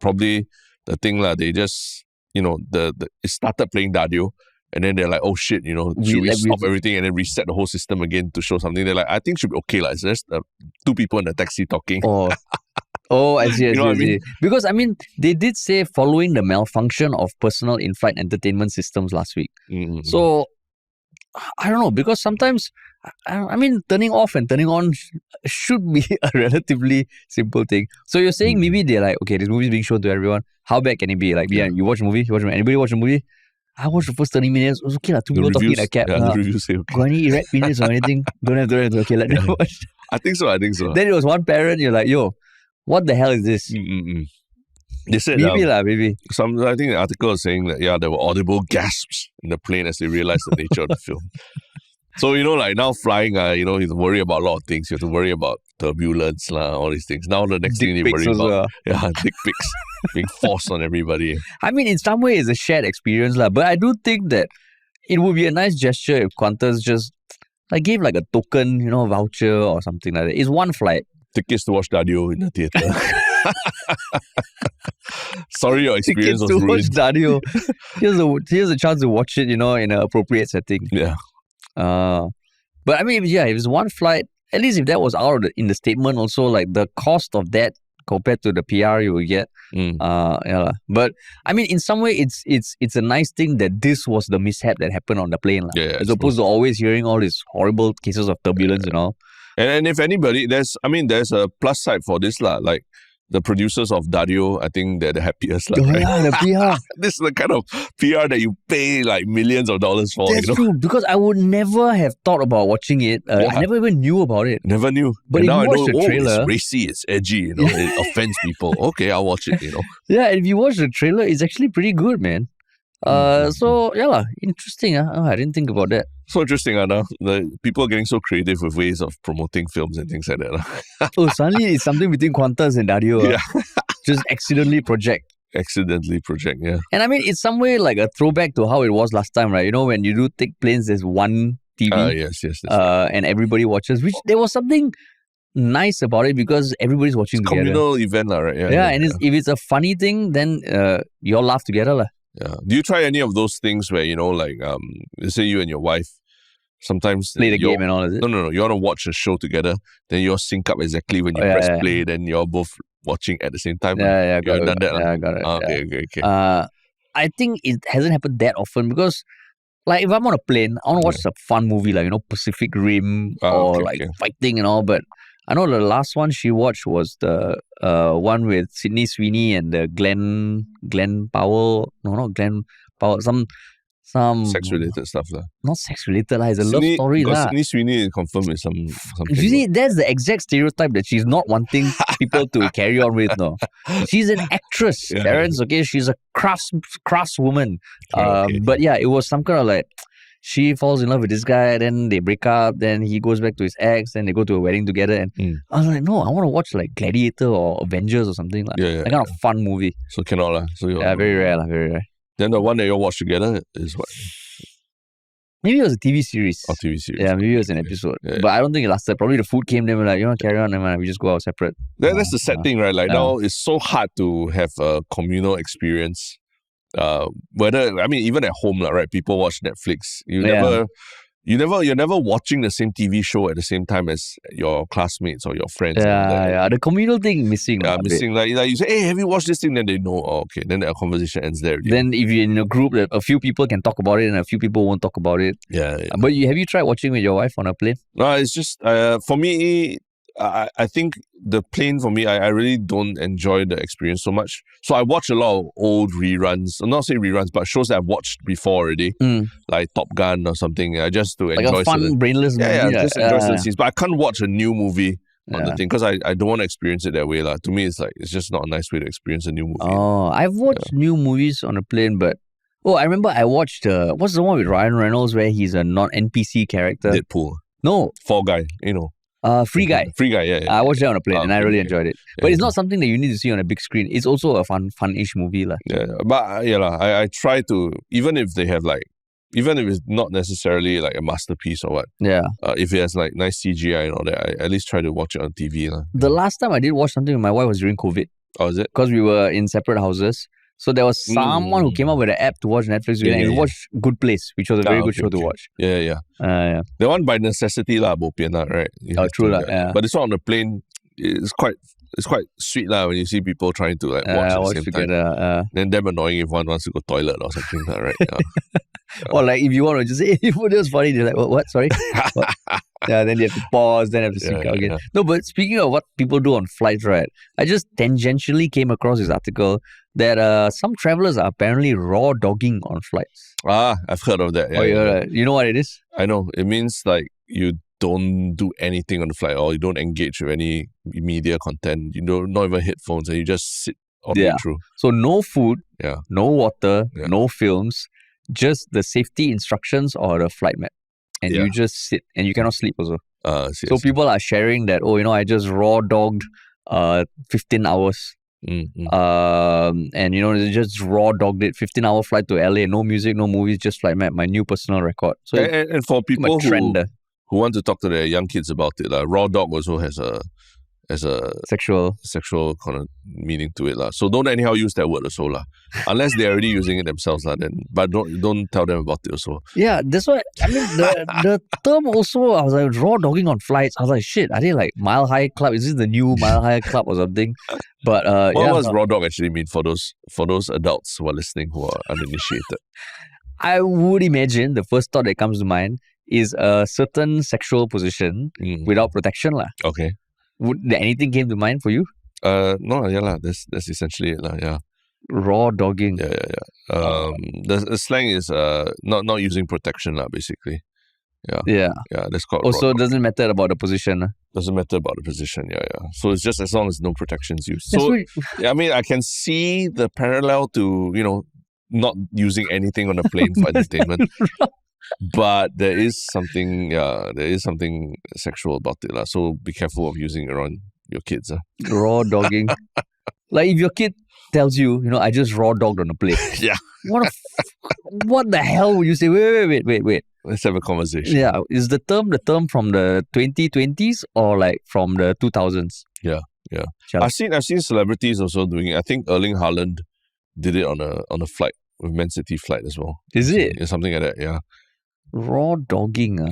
probably the thing, lah. They just, it started playing Dadio, and then they're like, oh shit, should we stop everything and then reset the whole system again to show something? They're like, I think should be okay, lah. It's just two people in the taxi talking. I see. I see. Because, they did say following the malfunction of personal in-flight entertainment systems last week. Mm-hmm. So, I don't know, because sometimes, turning off and turning on should be a relatively simple thing. So you're saying maybe they're like, okay, this movie is being shown to everyone. How bad can it be? Like, you watch a movie? Anybody watch a movie? I watched the first 30 minutes. It was okay, two people talking in a cab. The reviews say okay. Got any red penis or anything? Don't have. Okay, let them watch. I think so. Then it was one parent, you're like, yo, what the hell is this? They said maybe. I think the article is saying that there were audible gasps in the plane as they realized the nature of the film. So like now flying, you have to worry about a lot of things. You have to worry about turbulence, all these things. Now the next thing you worry about, dick pics being forced on everybody. In some way it's a shared experience, but I do think that it would be a nice gesture if Qantas just gave a token, voucher or something like that. It's one flight. Tickets to watch Dadio in the theatre. Sorry, your experience was ruined. Tickets to watch Dadio. Here's a chance to watch it, in an appropriate setting. Yeah. But if it's one flight, at least if that was out in the statement also, the cost of that compared to the PR you will get. But in some way it's a nice thing that this was the mishap that happened on the plane. As opposed to always hearing all these horrible cases of turbulence and all. And if anybody, there's a plus side for this, like the producers of Dadio, I think they're the happiest. Right? The PR. This is the kind of PR that you pay millions of dollars for. That's true, because I would never have thought about watching it. I never even knew about it. Never knew. But and now if you watch the trailer, it's racy, it's edgy, it offends people. Okay, I'll watch it, Yeah, if you watch the trailer, it's actually pretty good, man. Interesting. I didn't think about that. So interesting, Anna. The people are getting so creative with ways of promoting films and things like that. Suddenly it's something between Qantas and Dadio. Just accidentally project. Yeah. And it's some way like a throwback to how it was last time, right? When you do take planes, there's one TV. Yes. And everybody watches, which there was something nice about it because everybody's watching it's together. Communal event, right? And if it's a funny thing, then you all laugh together. Yeah. Do you try any of those things where, let's say you and your wife sometimes play the game and all, is it? No. You want to watch a show together, then you all sync up exactly when you press play, then you're both watching at the same time. Yeah, got it. Got it. Okay. I think it hasn't happened that often because, if I'm on a plane, I want to watch a fun movie like, Pacific Rim or fighting and all, but I know the last one she watched was the one with Sydney Sweeney and the Glenn Powell. No, not Glenn Powell. Some sex-related stuff. Not sex-related. It's a love story. Sydney Sweeney confirmed with something. You see, that's the exact stereotype that she's not wanting people to carry on with. No, she's an actress, parents. Okay, she's a crass woman. But it was some kind of she falls in love with this guy, then they break up, then he goes back to his ex, then they go to a wedding together. And I was like, no, I want to watch Gladiator or Avengers or something that kind of fun movie. So cannot So very rare, very rare. Then the one that you watch together is what? Maybe it was a TV series. Oh, TV series. Yeah, maybe it was an episode. But I don't think it lasted. Probably the food came, then we're like, you want to carry on, and we just go out separate. That's the sad thing, right? Now it's so hard to have a communal experience. Even at home, right? People watch Netflix. You're never watching the same TV show at the same time as your classmates or your friends. The communal thing missing. Missing. Like you say, hey, have you watched this thing? Then they know. Oh, okay. Then the conversation ends there. Then if you're in a group, a few people can talk about it and a few people won't talk about it. But have you tried watching with your wife on a plane? No, it's just for me. I think the plane for me, I really don't enjoy the experience so much. So I watch a lot of old reruns. I'm not saying reruns, but shows that I've watched before already, like Top Gun or something. Just to enjoy a fun, brainless movie. Just enjoy the scenes. But I can't watch a new movie on the thing because I don't want to experience it that way. To me, it's just not a nice way to experience a new movie. Oh, I've watched new movies on a plane, but I remember I watched what's the one with Ryan Reynolds where he's a non-NPC character? Deadpool. No. Fall Guy, Free Guy. Free Guy, yeah. I watched that on a plane and I really enjoyed it. But it's not something that you need to see on a big screen. It's also a fun-ish movie. Yeah, but I try to, even if they have even if it's not necessarily like a masterpiece or what. Yeah. If it has like nice CGI and all that, I at least try to watch it on TV. The last time I did watch something with my wife was during COVID. Oh, is it? Because we were in separate houses. So there was someone who came up with an app to watch Netflix with, and we watched Good Place, which was a very good show to watch. Yeah. The one by necessity bo pian right? True yeah. But it's not on the plane. It's quite sweet when you see people trying to watch at the same time. Then damn annoying if one wants to go toilet or something, right? Or like if you want to just say, it was funny, they're like, what? Sorry? What? Yeah, then you have to pause, then have to sync out again. Yeah. No, but speaking of what people do on flights, right? I just tangentially came across this article that some travelers are apparently raw dogging on flights. I've heard of that. Yeah. You know what it is? I know. It means like you don't do anything on the flight or you don't engage with any media content. You don't not even headphones and you just sit all the way through. So no food, no water, no films, just the safety instructions or the flight map. And you just sit and you cannot sleep also. So people are sharing that, I just raw dogged 15 hours. And they just raw dogged it. 15-hour flight to LA, no music, no movies, just flight map, my new personal record. So and for people who want to talk to their young kids about it, raw dog also has a sexual kind of meaning to it. So don't anyhow use that word also unless they're already using it themselves but don't tell them about it also. Yeah, that's why I mean the term also, I was like raw dogging on flights. I was like, shit, are they like Mile High Club? Is this the new Mile High Club or something? But what does raw dog actually mean for those adults who are listening who are uninitiated? I would imagine the first thought that comes to mind is a certain sexual position without protection Okay. Would anything came to mind for you? No, that's essentially it, yeah. Raw dogging. Yeah. The slang is not using protection, basically. Yeah, that's called. Also, it doesn't matter about the position. Doesn't matter about the position. Yeah. So it's just as long as no protections used. So I mean, I can see the parallel to not using anything on a plane for entertainment. But there is something sexual about it. So be careful of using it around your kids. Raw dogging. Like if your kid tells you, I just raw dogged on a plane. Yeah. What the hell would you say? Wait. Let's have a conversation. Yeah. Is the term from the 2020s or like from the 2000s? Yeah. I've seen celebrities also doing it. I think Erling Haaland did it on a flight, with Man City flight as well. Is it? Yeah, something like that, yeah. Raw dogging.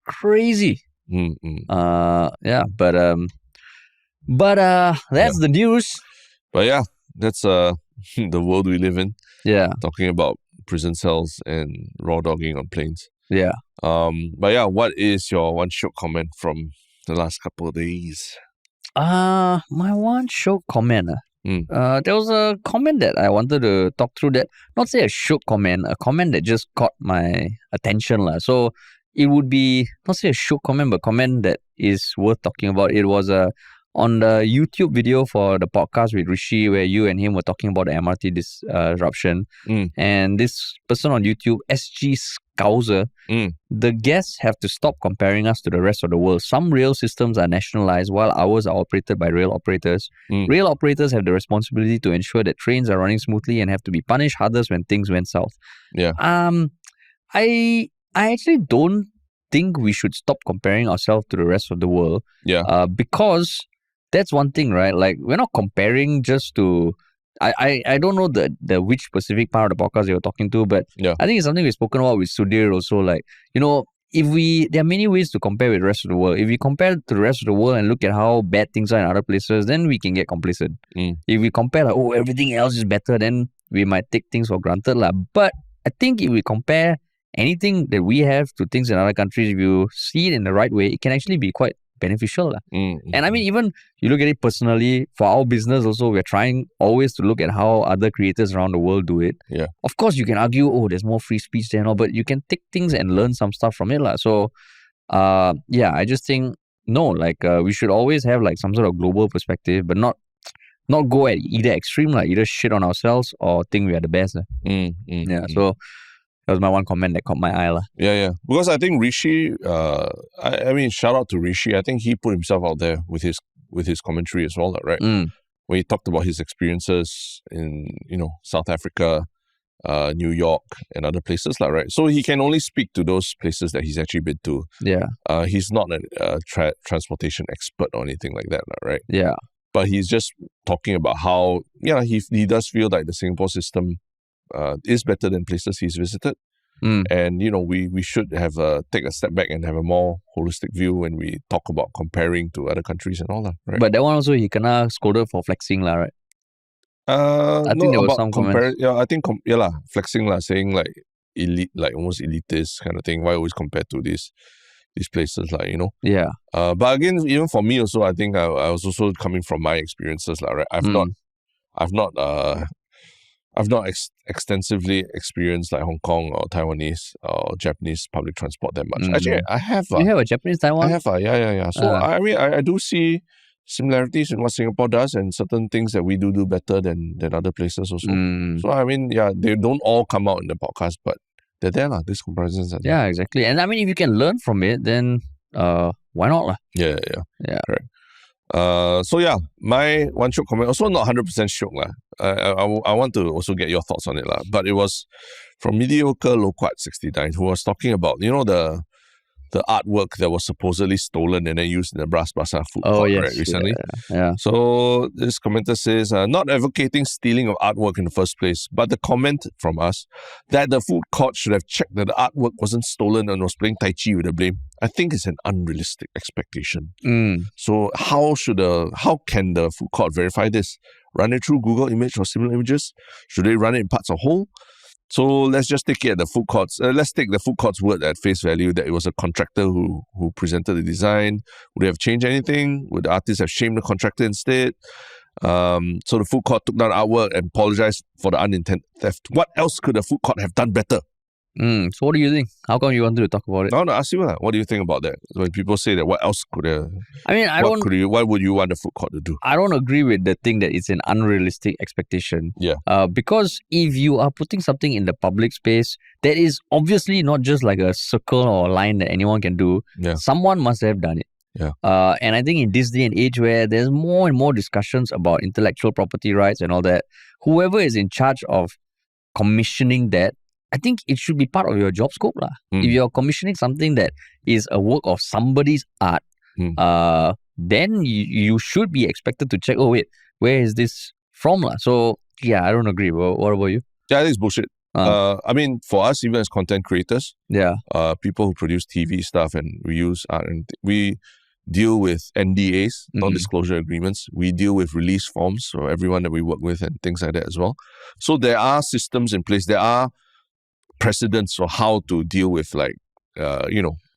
Crazy. Yeah, but that's the news. But yeah, that's the world we live in. Yeah. Talking about prison cells and raw dogging on planes. Yeah. But yeah, what is your one Shiok comment from the last couple of days? My one Shiok comment. There was a comment that I wanted to talk through that, not say a Shiok comment, a comment that just caught my attention. So it would be, not say a Shiok comment, but comment that is worth talking about. It was on the YouTube video for the podcast with Rishi, where you and him were talking about the MRT disruption. And this person on YouTube, SG Scouser, the guests have to stop comparing us to the rest of the world. Some rail systems are nationalized while ours are operated by rail operators. Rail operators have the responsibility to ensure that trains are running smoothly and have to be punished hardest when things went south. Yeah. I actually don't think we should stop comparing ourselves to the rest of the world. Yeah. Because that's one thing, right? Like, we're not comparing just to... I don't know the which specific part of the podcast you were talking to, but I think it's something we've spoken about with Sudhir also. Like, there are many ways to compare with the rest of the world. If we compare to the rest of the world and look at how bad things are in other places, then we can get complacent. If we compare like, everything else is better, then we might take things for granted. But I think if we compare anything that we have to things in other countries, if you see it in the right way, it can actually be quite beneficial. And I mean, even you look at it personally, for our business also, we're trying always to look at how other creators around the world do it. Yeah. Of course, you can argue, there's more free speech there and all, but you can take things and learn some stuff from it. So, I just think no, like we should always have like some sort of global perspective, but not go at either extreme, like either shit on ourselves or think we are the best. So that was my one comment that caught my eye. Yeah. Because I think Rishi, I mean, shout out to Rishi. I think he put himself out there with his commentary as well, right? When he talked about his experiences in, South Africa, New York, and other places, right? So he can only speak to those places that he's actually been to. Yeah. He's not a transportation expert or anything like that, right? Yeah. But he's just talking about how, he does feel like the Singapore system is better than places he's visited. And, we should have take a step back and have a more holistic view when we talk about comparing to other countries and all that, right? But that one also, he kena scolded for flexing, right? I think there was some comments. Yeah, I think, flexing, saying like elite, like almost elitist kind of thing. Why always compare to these places, Yeah. But again, even for me also, I think I was also coming from my experiences, right? I've not extensively experienced like Hong Kong or Taiwanese or Japanese public transport that much. Actually, I have. You have a Japanese Taiwan? I have. Yeah. So I mean, I do see similarities in what Singapore does and certain things that we do better than other places also. So I mean, they don't all come out in the podcast, but they're there, these comparisons are there. Yeah, exactly. And I mean, if you can learn from it, then why not? Yeah. Correct. So yeah, my one Shiok comment, also not 100% Shiok. I want to also get your thoughts on it. But it was from Mediocre Loquat 69, who was talking about, the artwork that was supposedly stolen and then used in the Bras Basah food court recently. Yeah. So this commenter says, not advocating stealing of artwork in the first place, but the comment from us that the food court should have checked that the artwork wasn't stolen and was playing Tai Chi with the blame, I think is an unrealistic expectation. So how can the food court verify this? Run it through Google Image or similar images? Should they run it in parts or whole? So let's just take it at the food courts. Let's take the food court's word at face value that it was a contractor who presented the design. Would they have changed anything? Would the artist have shamed the contractor instead? So the food court took down artwork and apologized for the unintended theft. What else could the food court have done better? So what do you think? How come you wanted to talk about it? I want to ask you, what do you think about that? When people say that, what else could what would you want the food court to do? I don't agree with the thing that it's an unrealistic expectation. Yeah. Because if you are putting something in the public space, that is obviously not just like a circle or a line that anyone can do. Yeah. Someone must have done it. Yeah. And I think in this day and age where there's more and more discussions about intellectual property rights and all that, whoever is in charge of commissioning that, I think it should be part of your job scope. If you're commissioning something that is a work of somebody's art, then you should be expected to check, where is this from? So, yeah, I don't agree. What about you? Yeah, I think it's bullshit. I mean, for us, even as content creators, people who produce TV stuff and we use art, and we deal with NDAs, non-disclosure agreements. We deal with release forms for everyone that we work with and things like that as well. So there are systems in place. There are precedents for how to deal with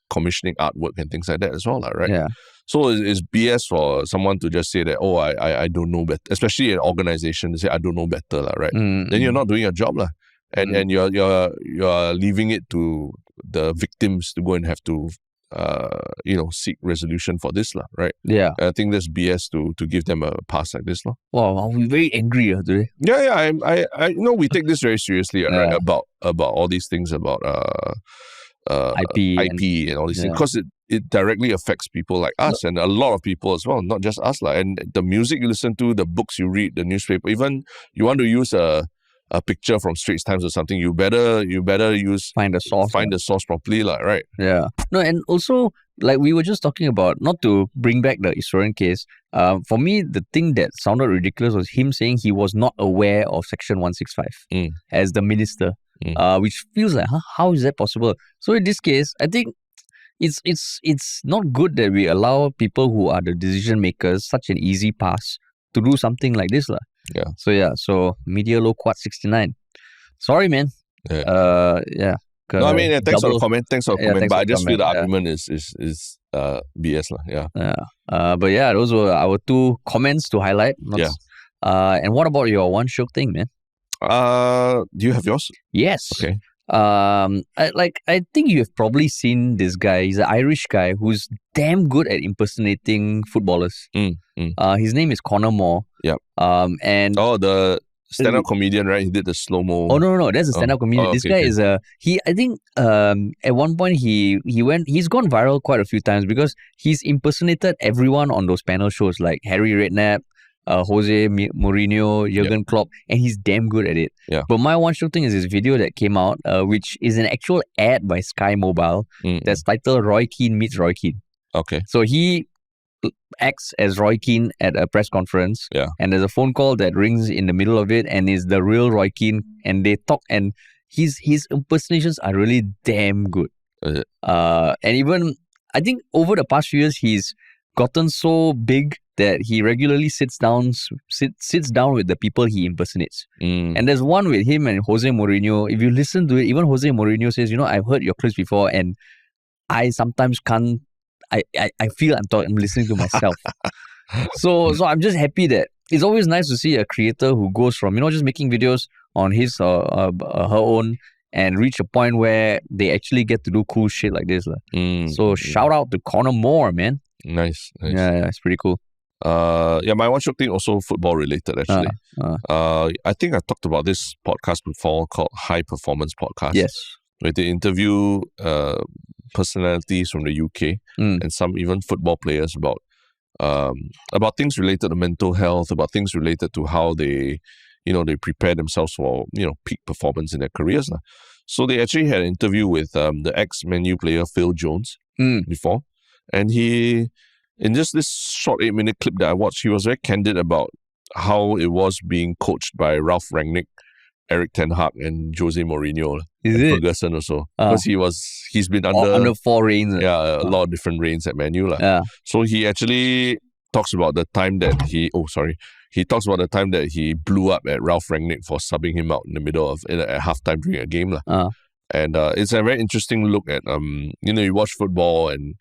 commissioning artwork and things like that as well, right? Yeah. So it's BS for someone to just say that, I don't know better, especially an organization to say I don't know better, right? Then you're not doing your job, and you're leaving it to the victims to go and have to seek resolution for this, right? Yeah. I think there's BS to give them a pass like this, Wow, we're very angry today. Yeah. I we take this very seriously, right? About all these things about IP and all these things, because it directly affects people like us and a lot of people as well, not just us, and the music you listen to, the books you read, the newspaper, even you want to use a picture from Straits Times or something, you better find the source properly, right? Yeah. No, and also, like we were just talking about, not to bring back the Iswaran case, for me, the thing that sounded ridiculous was him saying he was not aware of Section 165 as the minister, which feels like, how is that possible? So in this case, I think it's not good that we allow people who are the decision makers such an easy pass to do something like this. Yeah. So Media Loquat 69. Sorry, man. Yeah. No, I mean, thanks for the comment. But I just feel the argument is BS. Yeah. But yeah, those were our two comments to highlight. And what about your one Shiok thing, man? Do you have yours? Yes. Okay. I think you have probably seen this guy. He's an Irish guy who's damn good at impersonating footballers. His name is Connor Moore. Yep. And the stand-up comedian, right? He did the slow-mo. Oh no, that's a stand-up comedian. This guy is I think at one point he's gone viral quite a few times because he's impersonated everyone on those panel shows like Harry Redknapp, Jose Mourinho, Jurgen Klopp, and he's damn good at it. Yeah. But my one show thing is this video that came out, which is an actual ad by Sky Mobile that's titled Roy Keane Meets Roy Keane. Okay. So he acts as Roy Keane at a press conference. Yeah. And there's a phone call that rings in the middle of it and is the real Roy Keane, and they talk, and his impersonations are really damn good. And even I think over the past few years he's gotten so big that he regularly sits down with the people he impersonates. And there's one with him and Jose Mourinho. If you listen to it, even Jose Mourinho says, I've heard your clips before and I sometimes can't, I feel I'm listening to myself. So I'm just happy that it's always nice to see a creator who goes from, just making videos on his her own and reach a point where they actually get to do cool shit like this. So shout out to Connor Moore, man. Nice. Yeah, it's pretty cool. My one Shiok Thing also football related actually. I think I talked about this podcast before called High Performance Podcast. Yes. Where they interview personalities from the UK and some even football players about things related to mental health, about things related to how they prepare themselves for peak performance in their careers. So they actually had an interview with the ex-Man U player Phil Jones before, and he, in just this short 8-minute clip that I watched, he was very candid about how it was being coached by Ralph Rangnick, Erik ten Hag, and Jose Mourinho. Ferguson also. Because he's been under 4 reigns. Yeah, a lot of different reigns at Man U. So he actually talks about the time that he blew up at Ralph Rangnick for subbing him out in the middle of at halftime during a game. And it's a very interesting look at you watch football and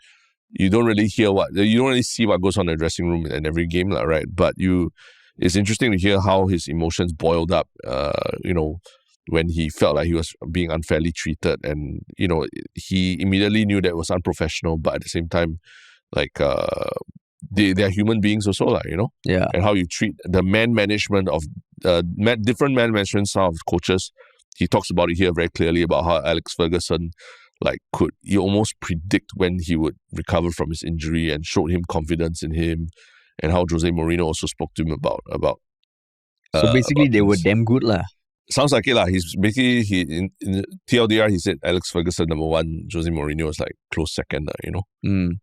you don't really see what goes on in the dressing room in every game, right? But it's interesting to hear how his emotions boiled up, when he felt like he was being unfairly treated, and he immediately knew that it was unprofessional, but at the same time, like they are human beings also, and how you treat the man management of different man management style of coaches. He talks about it here very clearly about how Alex Ferguson could almost predict when he would recover from his injury and showed him confidence in him, and how Jose Mourinho also spoke to him about. So basically, they were damn good lah. Sounds like it lah. He's basically in TLDR. He said Alex Ferguson number 1, Jose Mourinho was close second.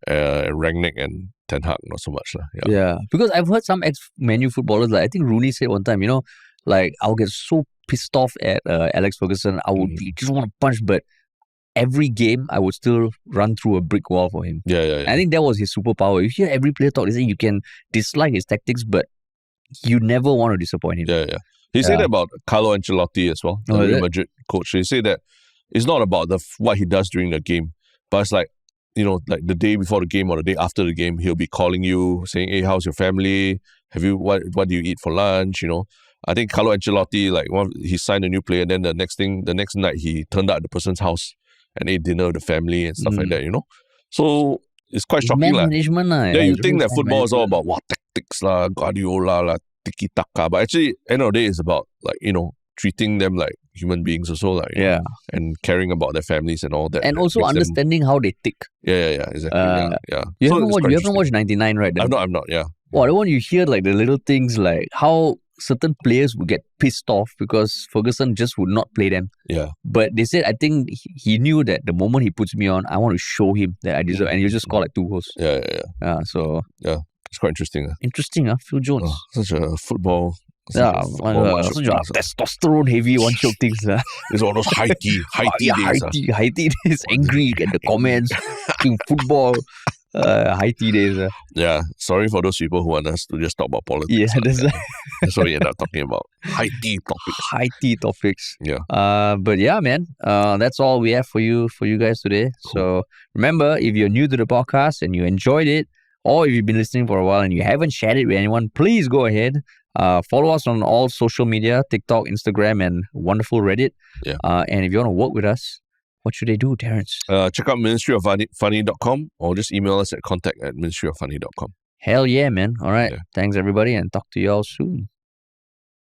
Rangnick and Ten Hag not so much lah. Yeah, because I've heard some ex-Man U footballers, I think Rooney said one time, I'll get so pissed off at Alex Ferguson, I would just want to punch, but every game I would still run through a brick wall for him. Yeah. I think that was his superpower. You hear every player talk, they say you can dislike his tactics, but you never want to disappoint him. Yeah. He said that about Carlo Ancelotti as well, the Real Madrid coach. He said that it's not about what he does during the game, but it's like the day before the game or the day after the game, he'll be calling you, saying, "Hey, how's your family? What do you eat for lunch?" I think Carlo Ancelotti, he signed a new player, then the next night he turned up at the person's house and ate dinner with the family and stuff like that. So it's quite shocking, man management, you think that football is all about tactics, Guardiola, tiki taka, but actually, end of the day, it's about treating them like human beings also, and caring about their families and all that. And also understanding how they tick. Yeah, exactly. You haven't watched 99, right? I'm not. Yeah. Well, the one you hear the little things like how certain players would get pissed off because Ferguson just would not play them. Yeah. But they said, I think he knew that the moment he puts me on, I want to show him that I deserve, and he'll just score 2 goals. Yeah. So it's quite interesting. Interesting, Phil Jones. Such a football. Such a testosterone heavy one Shiok Things. It's all those high tea days. High tea days, angry at the comments, in football. High tea days. Yeah, sorry for those people who want us to just talk about politics. Yeah, that's what we end up talking about. High tea topics. Yeah. But yeah, man, that's all we have for you guys today. Cool. So remember, if you're new to the podcast and you enjoyed it, or if you've been listening for a while and you haven't shared it with anyone, please go ahead. Follow us on all social media, TikTok, Instagram, and wonderful Reddit. Yeah. And if you want to work with us, what should they do, Terrence? Check out ministryoffunny.com or just email us at contact@ministryoffunny.com. Hell yeah, man. All right. Yeah. Thanks, everybody, and talk to you all soon.